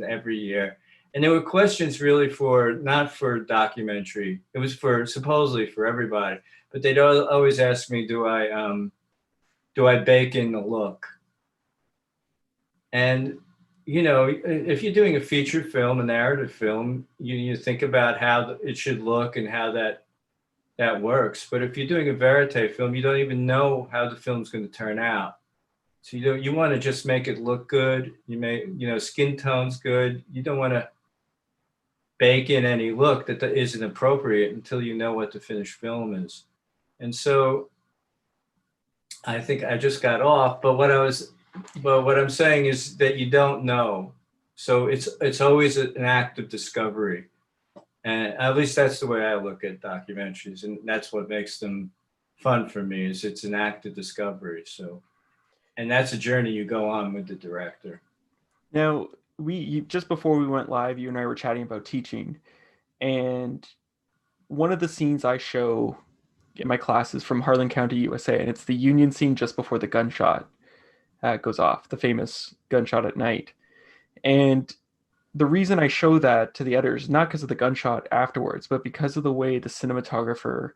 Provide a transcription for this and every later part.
every year. And there were questions really not for documentary. It was supposedly for everybody. But they'd always ask me, do I bake in the look? And, if you're doing a feature film, a narrative film, you think about how it should look and how that works. But if you're doing a vérité film, you don't even know how the film's going to turn out. So you want to just make it look good. Skin tone's good. You don't want to bake in any look that isn't appropriate until you know what the finished film is. And so I think I just got off, but what I'm saying is that you don't know. So it's always an act of discovery. And at least that's the way I look at documentaries. And that's what makes them fun for me, is it's an act of discovery. So, and that's a journey you go on with the director. Now, just before we went live, you and I were chatting about teaching, and one of the scenes I show in my class is from Harlan County, USA, and it's the Union scene just before the gunshot goes off, the famous gunshot at night. And the reason I show that to the editors, not because of the gunshot afterwards, but because of the way the cinematographer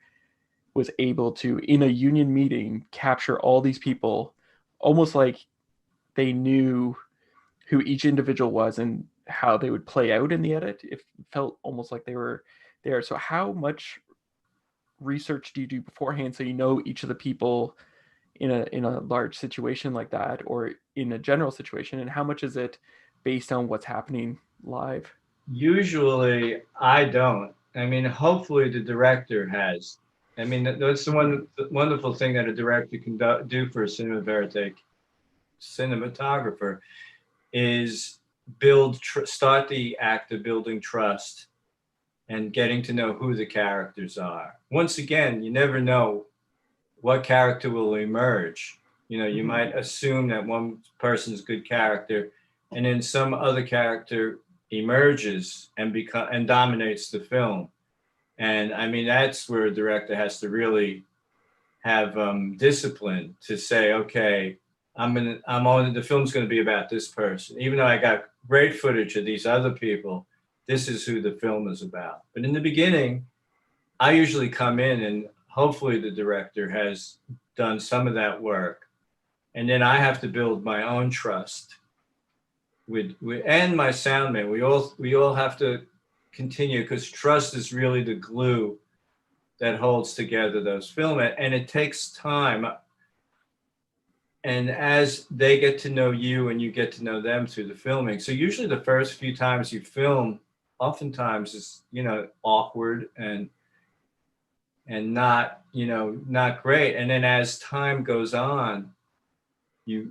was able to, in a union meeting, capture all these people, almost like they knew who each individual was and how they would play out in the edit. It felt almost like they were there. So how much research do you do beforehand so you know each of the people in a large situation like that, or in a general situation, and how much is it based on what's happening live? Usually I don't. I mean, hopefully the director has. I mean, that's the wonderful thing that a director can do for a cinematographer is start the act of building trust and getting to know who the characters are. Once again, you never know what character will emerge. You might assume that one person's good character, and then some other character emerges and dominates the film. And I mean, that's where a director has to really have discipline to say, okay, the film's going to be about this person. Even though I got great footage of these other people, this is who the film is about. But in the beginning, I usually come in and hopefully the director has done some of that work. And then I have to build my own trust with and my soundman. We all have to continue, because trust is really the glue that holds together those films. And it takes time. And as they get to know you and you get to know them through the filming. So usually the first few times you film, oftentimes is, awkward and not, not great. And then as time goes on, if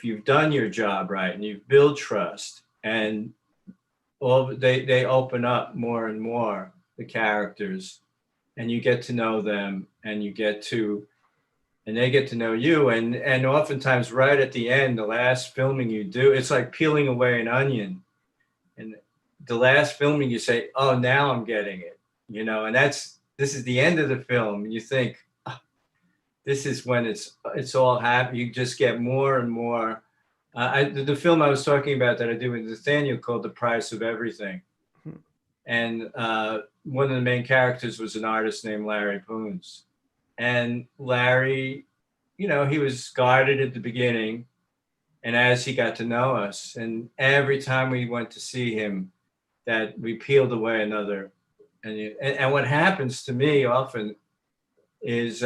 you've done your job right and you've built trust, and they open up more and more, the characters, and you get to know them, and they get to know you. And oftentimes right at the end, the last filming you do, it's like peeling away an onion. And the last filming you say, oh, now I'm getting it, and this is the end of the film. And you think, oh, this is when it's all happy. You just get more and more. The film I was talking about that I did with Nathaniel called The Price of Everything. And one of the main characters was an artist named Larry Poons. And Larry, he was guarded at the beginning. And as he got to know us, and every time we went to see him, that we peeled away another. And what happens to me often is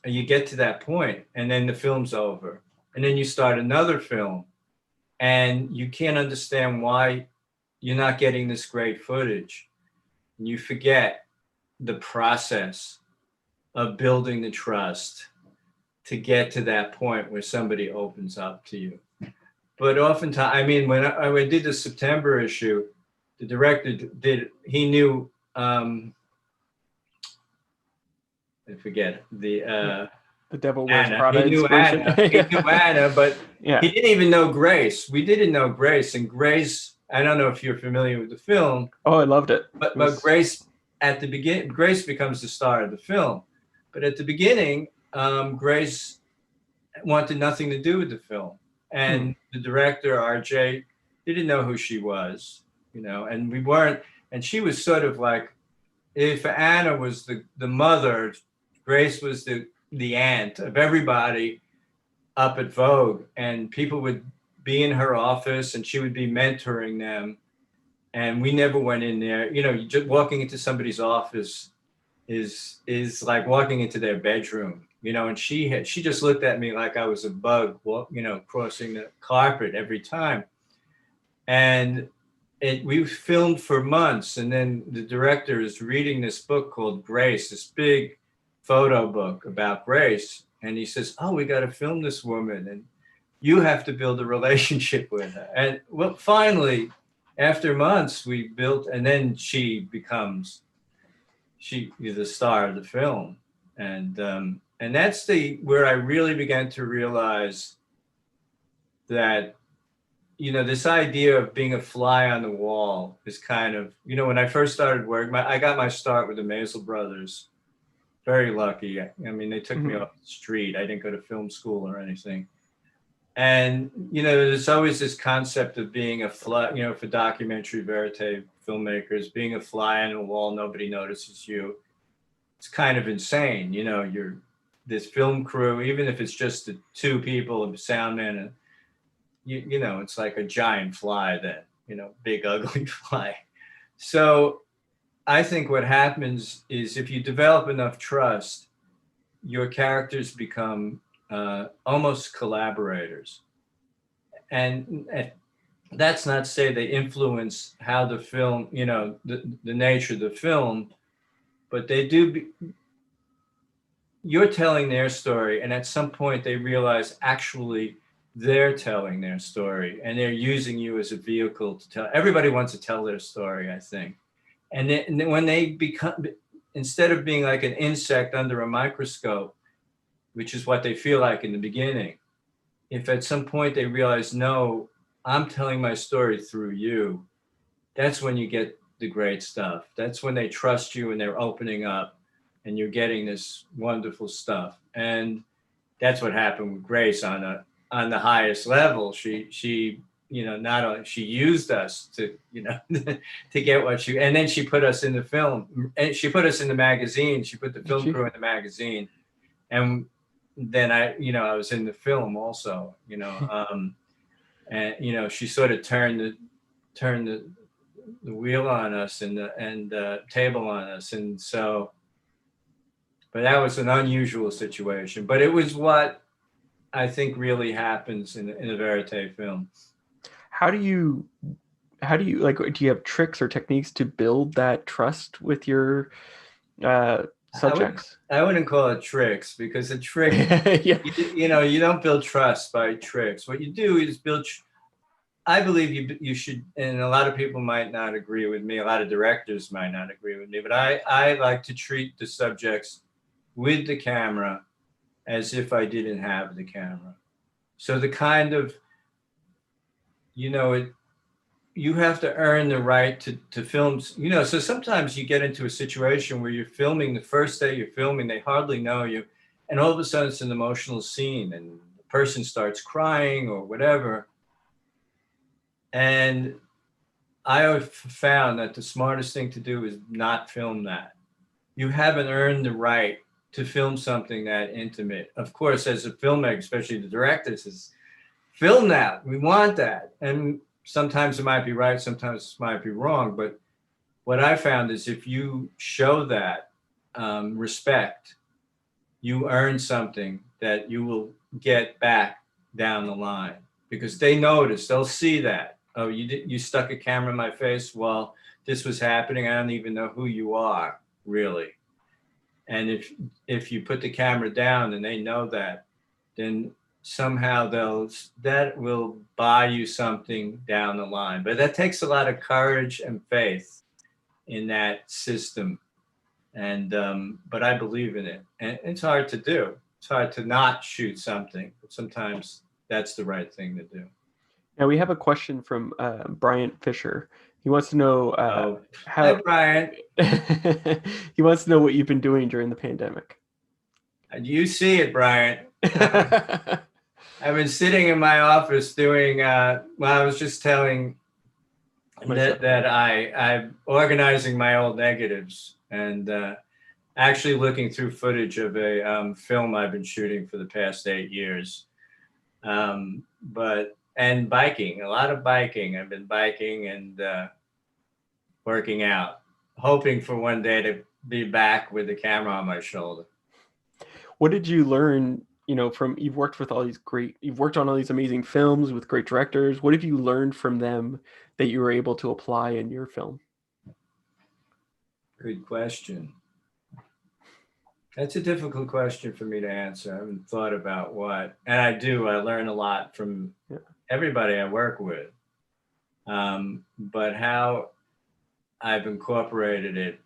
you get to that point, and then the film's over. And then you start another film, and you can't understand why you're not getting this great footage. And you forget the process of building the trust to get to that point where somebody opens up to you. But oftentimes, I mean, when I did the September issue, the director he knew, I forget, the Devil Wears Anna. Prada He knew inspiration. Anna. He knew Anna, but yeah. He didn't even know Grace. We didn't know Grace. And Grace, I don't know if you're familiar with the film. Oh, I loved it. But Grace, at the beginning, Grace becomes the star of the film. But at the beginning, Grace wanted nothing to do with the film. And the director, RJ, didn't know who she was, and we weren't, and she was sort of like, if Anna was the mother, Grace was the aunt of everybody up at Vogue, and people would be in her office and she would be mentoring them. And we never went in there. Just walking into somebody's office is like walking into their bedroom, and she just looked at me like I was a bug, crossing the carpet every time. And we filmed for months, and then the director is reading this book called Grace, this big photo book about Grace, and he says, "Oh, we got to film this woman, and you have to build a relationship with her." And well, finally, after months, we built, and then she becomes the star of the film, and that's where I really began to realize that, this idea of being a fly on the wall is kind of, when I first started work, I got my start with the Maysles brothers. Very lucky. I mean, they took me off the street. I didn't go to film school or anything. And, there's always this concept of being a fly, for documentary vérité filmmakers, being a fly on the wall, nobody notices you. It's kind of insane. You're this film crew, even if it's just the two people, a soundman, and it's like a giant fly then, big ugly fly. So I think what happens is if you develop enough trust, your characters become almost collaborators. And that's not to say they influence how the film, the nature of the film, but they do. You're telling their story, and at some point they realize actually they're telling their story, and they're using you as a vehicle to tell. Everybody wants to tell their story, I think. And then when they become, instead of being like an insect under a microscope, which is what they feel like in the beginning, if at some point they realize, no, I'm telling my story through you, that's when you get the great stuff. That's when they trust you and they're opening up and you're getting this wonderful stuff. And that's what happened with Grace on the highest level. She not only she used us to, to get what she, and then she put us in the film, and she put us in the magazine. She put the film crew in the magazine, and then I was in the film also, and she sort of turned the wheel on us and the table on us, and so. But that was an unusual situation. But it was what I think really happens in a vérité film. How do you like? Do you have tricks or techniques to build that trust with your subjects? I wouldn't call it tricks, because a trick, yeah. you don't build trust by tricks. What you do is build. I believe you should, and a lot of people might not agree with me. A lot of directors might not agree with me, but I like to treat the subjects with the camera as if I didn't have the camera. So the kind of, you have to earn the right to film, so sometimes you get into a situation where you're filming, the first day you're filming, they hardly know you. And all of a sudden it's an emotional scene and the person starts crying or whatever. And I have found that the smartest thing to do is not film that. You haven't earned the right to film something that intimate. Of course, as a filmmaker, especially the director says, film that, we want that. And sometimes it might be right, sometimes it might be wrong. But what I found is if you show that respect, you earn something that you will get back down the line, because they notice, they'll see that. Oh, you stuck a camera in my face while this was happening. I don't even know who you are, really. And if you put the camera down and they know that, then somehow that will buy you something down the line. But that takes a lot of courage and faith in that system. And but I believe in it. And it's hard to do. It's hard to not shoot something, but sometimes that's the right thing to do. Now we have a question from Bryant Fisher. He wants to know Hi, Bryant. He wants to know what you've been doing during the pandemic. You see it, Bryant. I've been sitting in my office doing, well, I was just telling that I'm organizing my old negatives and actually looking through footage of a film I've been shooting for the past 8 years. And biking, a lot of biking. I've been biking and working out, hoping for one day to be back with the camera on my shoulder. What did you learn, from, you've worked on all these amazing films with great directors. What have you learned from them that you were able to apply in your film? Good question. That's a difficult question for me to answer. I haven't thought about what, and I learn a lot from everybody I work with. But how I've incorporated it,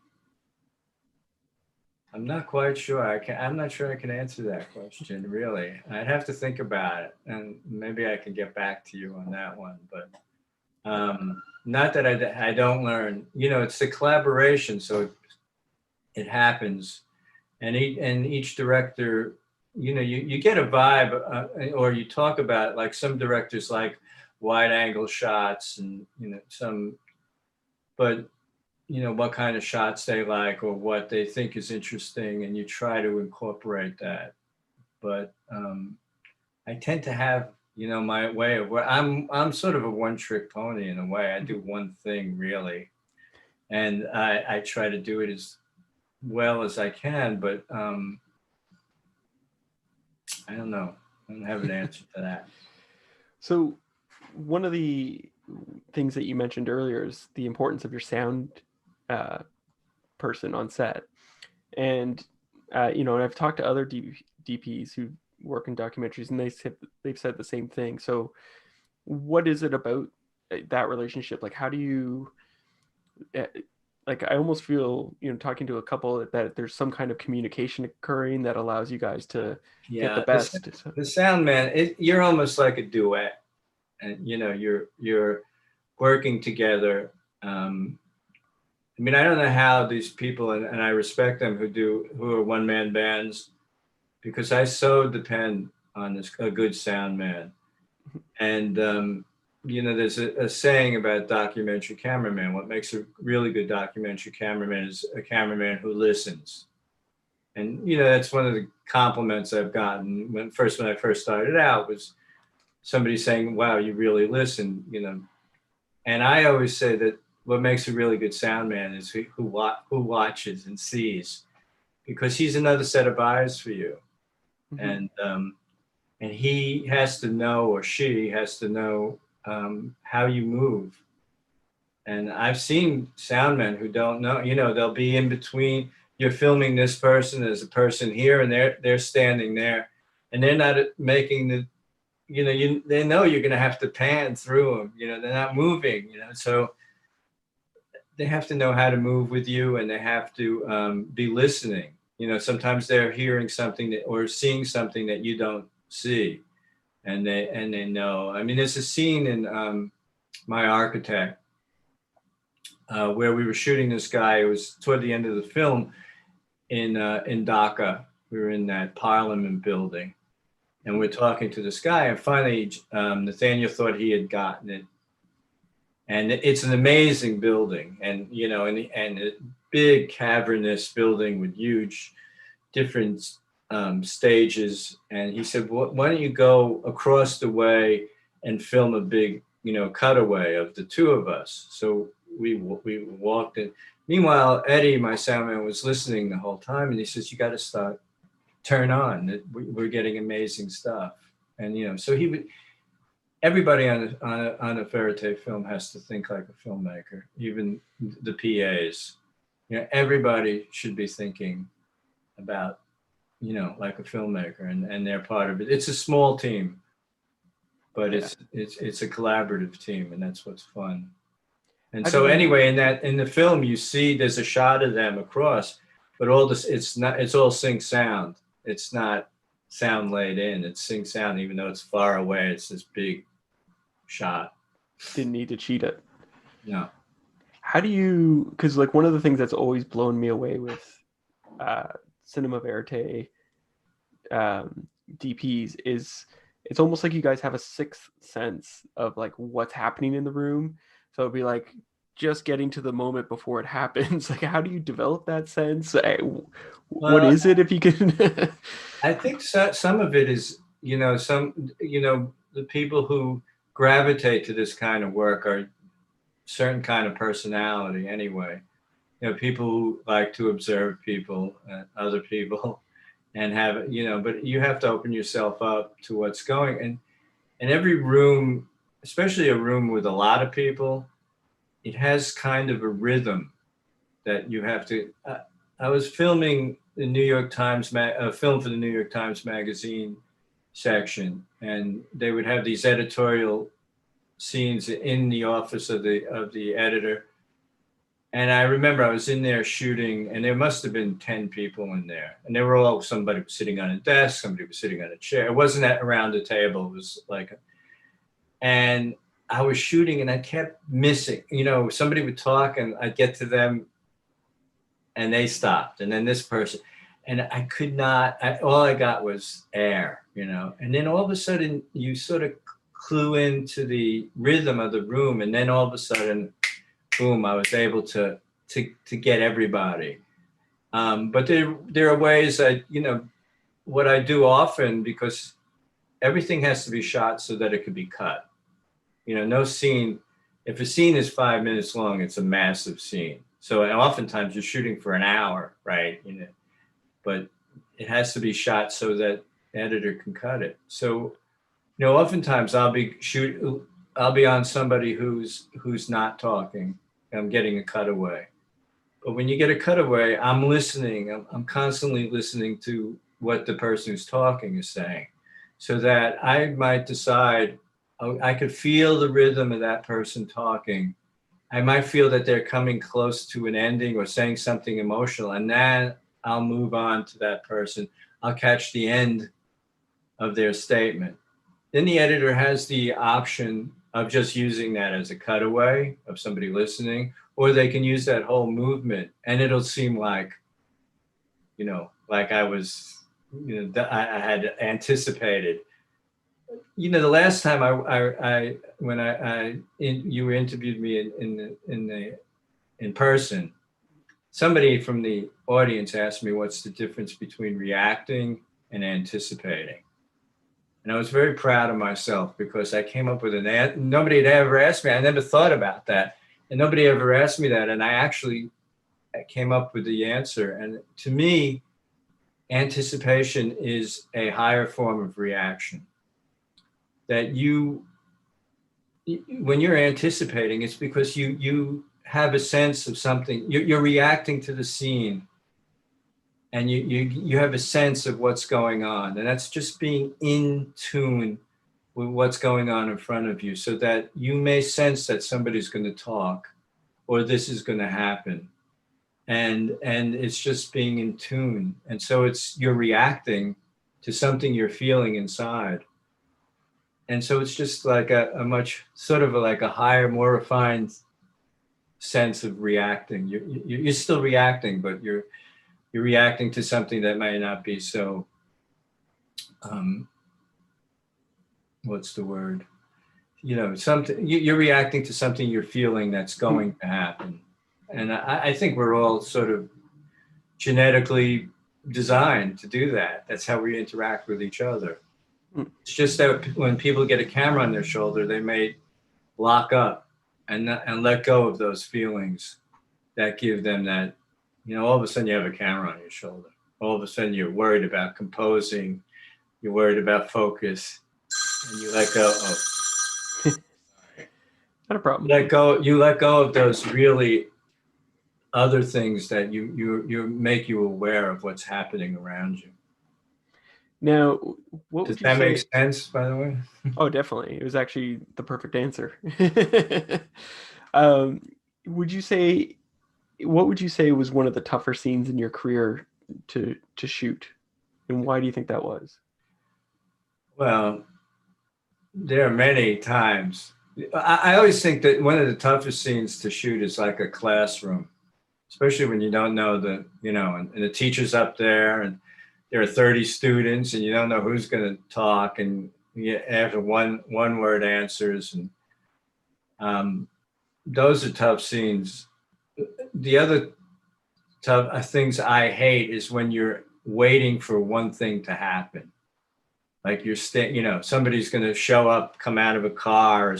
I'm not quite sure. I'm not sure I can answer that question, really. I'd have to think about it, and maybe I can get back to you on that one. But not that I don't learn. It's a collaboration, so it happens. And each director, you get a vibe, or you talk about it, like some directors like wide angle shots and, but what kind of shots they like or what they think is interesting, and you try to incorporate that. But I tend to have, my way of where I'm sort of a one-trick pony in a way. I do one thing really, and I try to do it as well as I can, but I don't know. I don't have an answer to that. So one of the things that you mentioned earlier is the importance of your sound person on set. And, and I've talked to other DPs who work in documentaries, and they've said the same thing. So what is it about that relationship? Like, how do you, like, I almost feel, talking to a couple, that there's some kind of communication occurring that allows you guys to get the best. The sound man, you're almost like a duet, and you're working together. I don't know how these people, and I respect them who are one-man bands, because I so depend on a good sound man. And there's a saying about documentary cameraman. What makes a really good documentary cameraman is a cameraman who listens. And, that's one of the compliments I've gotten when I first started out, was somebody saying, wow, you really listen, And I always say that what makes a really good sound man is who watches and sees, because he's another set of eyes for you. Mm-hmm. And he has to know, or she has to know, how you move. And I've seen sound men who don't know, they'll be in between. You're filming this person, there's a person here, and they're standing there, and they're not making the, they know you're going to have to pan through them, they're not moving, so they have to know how to move with you, and they have to be listening. Sometimes they're hearing something or seeing something that you don't see, and they know. There's a scene in My Architect where we were shooting this guy. It was toward the end of the film in Dhaka. We were in that Parliament building, and we're talking to this guy, and finally Nathaniel thought he had gotten it. And it's an amazing building, and and a big cavernous building with huge different stages. And he said, why don't you go across the way and film a big, cutaway of the two of us? So we walked in. Meanwhile, Eddie, my soundman, was listening the whole time, and he says, you got to turn on. We're getting amazing stuff. And, so he would. Everybody on a vérité film has to think like a filmmaker, even the PAs. Everybody should be thinking about, like a filmmaker, and they're part of it. It's a small team, but it's a collaborative team, and that's what's fun. And so anyway, in the film, you see there's a shot of them across, but it's all sync sound. It's not sound laid in. It's sync sound, even though it's far away. It's this big shot. Didn't need to cheat it. No. How do you, because like one of the things that's always blown me away with cinema verite DPs is it's almost like you guys have a sixth sense of like what's happening in the room. So it'd be like just getting to the moment before it happens. Like, how do you develop that sense? What Well, is it, if you can? I think some of it is, the people who gravitate to this kind of work are certain kind of personality anyway. People who like to observe people, other people, and have, but you have to open yourself up to what's going. And every room, especially a room with a lot of people, it has kind of a rhythm that you have to. I was filming the New York Times, a film for the New York Times Magazine section, and they would have these editorial scenes in the office of the editor. And I remember I was in there shooting, and there must have been 10 people in there, and they were all, somebody was sitting on a desk, somebody was sitting on a chair. It wasn't around a table. It was like, and I was shooting, and I kept missing. Somebody would talk, and I'd get to them, and they stopped, and then this person, and I could not. All I got was air, And then all of a sudden, you sort of clue into the rhythm of the room, and then all of a sudden, boom! I was able to get everybody. But there are ways that what I do often, because everything has to be shot so that it could be cut. No scene. If a scene is 5 minutes long, it's a massive scene. So oftentimes you're shooting for an hour, right? But it has to be shot so that the editor can cut it. So, oftentimes I'll be on somebody who's not talking. I'm getting a cutaway. But when you get a cutaway, I'm listening. I'm constantly listening to what the person who's talking is saying, so that I might decide, I could feel the rhythm of that person talking. I might feel that they're coming close to an ending or saying something emotional, and then I'll move on to that person. I'll catch the end of their statement. Then the editor has the option of just using that as a cutaway of somebody listening, or they can use that whole movement, and it'll seem like, like I was, I had anticipated. The last time you interviewed me in person, somebody from the audience asked me what's the difference between reacting and anticipating. And I was very proud of myself, because I came up with nobody had ever asked me. I never thought about that. And nobody ever asked me that. And I came up with the answer. And to me, anticipation is a higher form of reaction. That when you're anticipating, it's because you have a sense of something. You're reacting to the scene, and you have a sense of what's going on, and that's just being in tune with what's going on in front of you, so that you may sense that somebody's going to talk, or this is going to happen, and it's just being in tune. And so you're reacting to something you're feeling inside. And so it's just like a much sort of like a higher, more refined sense of reacting. You're still reacting, but you're reacting to something that may not be so, what's the word? Something, you're reacting to something you're feeling that's going to happen. And I think we're all sort of genetically designed to do that. That's how we interact with each other. It's just that when people get a camera on their shoulder, they may lock up and let go of those feelings that give them that, all of a sudden you have a camera on your shoulder. All of a sudden you're worried about composing, you're worried about focus, and you let go of. Not a problem. You let go of those really other things that you make you aware of what's happening around you. Now, what Does would you that say? make sense, by the way? Oh, definitely. It was actually the perfect answer. What would you say was one of the tougher scenes in your career to shoot, and why do you think that was? Well, there are many times. I always think that one of the toughest scenes to shoot is like a classroom, especially when you don't know and the teacher's up there, and there are 30 students, and you don't know who's going to talk, and after one word answers, and those are tough scenes. The other tough things I hate is when you're waiting for one thing to happen. Like you're somebody's going to show up, come out of a car, or,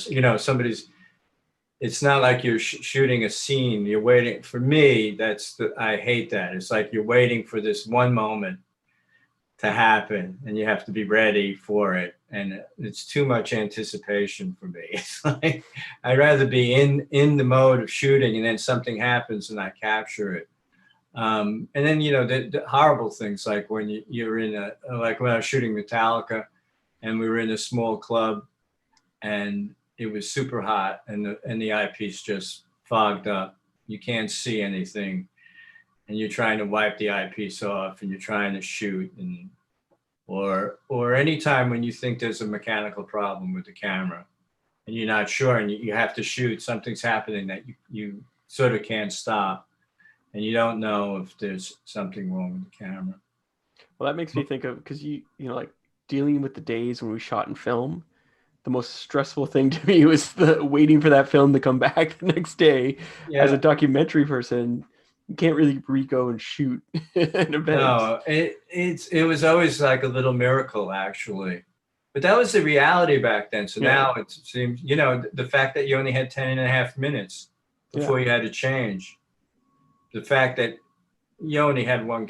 it's not like you're shooting a scene. You're waiting. For me, I hate that. It's like you're waiting for this one moment to happen, and you have to be ready for it. And it's too much anticipation for me. It's like, I'd rather be in the mode of shooting, and then something happens and I capture it. And then, the horrible things, like when you're in like when I was shooting Metallica and we were in a small club and it was super hot and the eyepiece just fogged up. You can't see anything and you're trying to wipe the eyepiece off and you're trying to shoot, or anytime when you think there's a mechanical problem with the camera and you're not sure and you have to shoot, something's happening that you sort of can't stop. And you don't know if there's something wrong with the camera. Well, that makes me think of, because like dealing with the days when we shot in film, the most stressful thing to me was the waiting for that film to come back the next day. Yeah. As a documentary person, you can't really go and shoot an event. No, it was always like a little miracle, actually. But that was the reality back then. So now it seems, the fact that you only had 10.5 minutes before you had to change. The fact that you only had one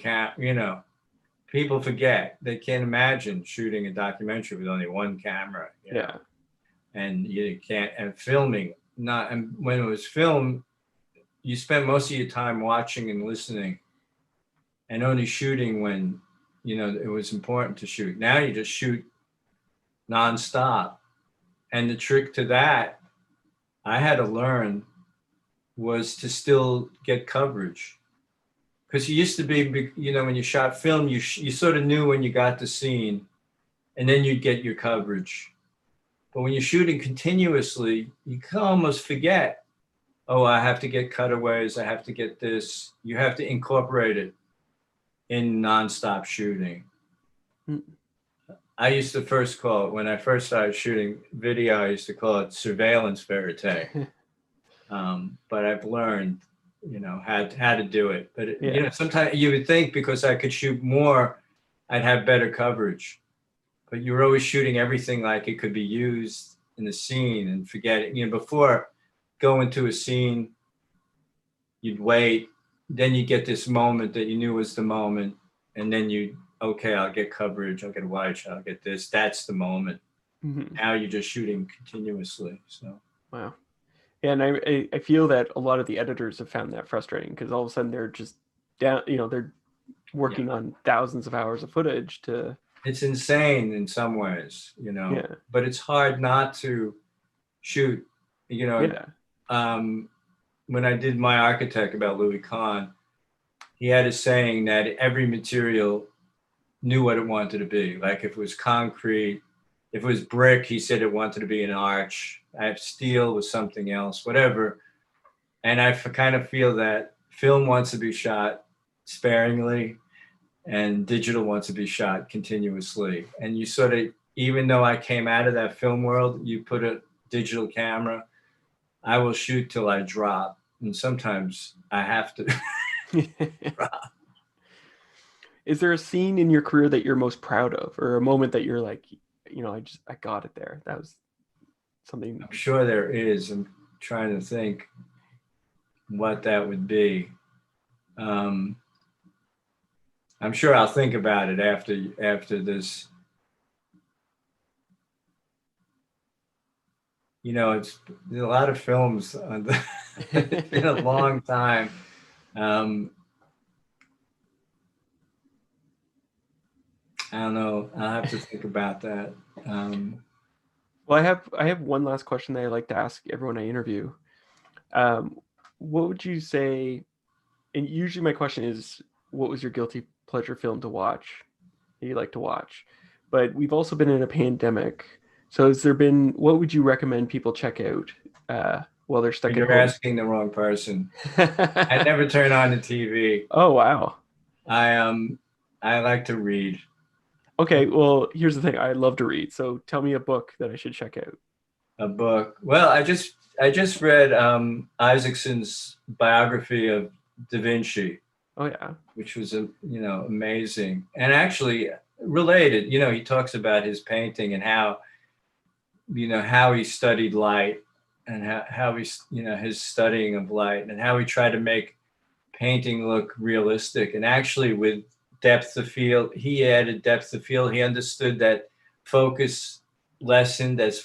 people forget. They can't imagine shooting a documentary with only one camera. And you can't, and filming, and when it was filmed, you spent most of your time watching and listening and only shooting when, it was important to shoot. Now you just shoot nonstop. And the trick to that, I had to learn, was to still get coverage. Because you used to be, when you shot film, you sort of knew when you got the scene and then you'd get your coverage. But when you're shooting continuously, you can almost forget, oh, I have to get cutaways, I have to get this. You have to incorporate it in nonstop shooting. I used to first call it, when I first started shooting video, I used to call it surveillance vérité. But I've learned, how to do it. But, sometimes you would think because I could shoot more, I'd have better coverage. But you're always shooting everything like it could be used in the scene and forget it. Before going to a scene, you'd wait, then you get this moment that you knew was the moment. And then okay, I'll get coverage, I'll get a wide shot, I'll get this. That's the moment. Mm-hmm. Now you're just shooting continuously. So. Wow. Yeah, and I feel that a lot of the editors have found that frustrating because all of a sudden they're just down, they're working on thousands of hours of footage to. It's insane in some ways, but it's hard not to shoot, when I did my architect about Louis Kahn, he had a saying that every material knew what it wanted to be. Like if it was concrete, if it was brick, he said it wanted to be an arch. Steel was something else, whatever. And I kind of feel that film wants to be shot sparingly and digital wants to be shot continuously. And you sort of, even though I came out of that film world, you put a digital camera, I will shoot till I drop. And sometimes I have to drop. Is there a scene in your career that you're most proud of, or a moment that you're like, I got it there? That was something. I'm sure there is. I'm trying to think what that would be. I'm sure I'll think about it after this. There's a lot of films. It's been a long time. I don't know. I'll have to think about that. Well, I have one last question that I like to ask everyone I interview. What would you say? And usually my question is, what was your guilty pleasure film to watch that you like to watch? But we've also been in a pandemic. So what would you recommend people check out while they're stuck at home? You're asking the wrong person. I never turn on the TV. Oh, wow. I like to read. Okay, well, here's the thing. I love to read, so tell me a book that I should check out. A book. Well, I just read Isaacson's biography of Da Vinci, Oh yeah. which was amazing, and actually related. He talks about his painting and how he studied light, and how his studying of light, and how he tried to make painting look realistic, and actually with depth of field. He added depth of field. He understood that focus lessened as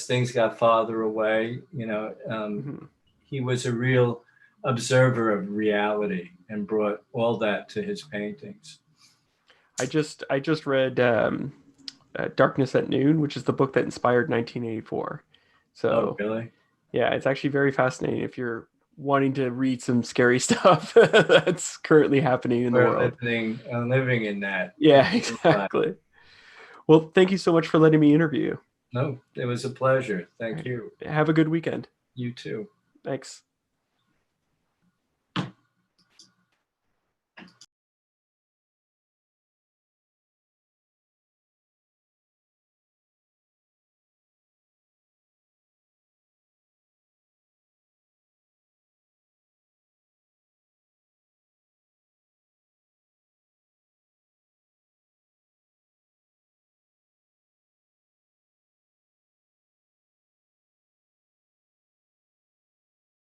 things got farther away. Mhm. He was a real observer of reality and brought all that to his paintings. I just read Darkness at Noon, which is the book that inspired 1984. Oh, So really? yeah, it's actually very fascinating if you're wanting to read some scary stuff that's currently happening in the We're world. living in that. Yeah, exactly. Well, thank you so much for letting me interview you. No, it was a pleasure. All Thank right. you. Have a good weekend. You too. Thanks.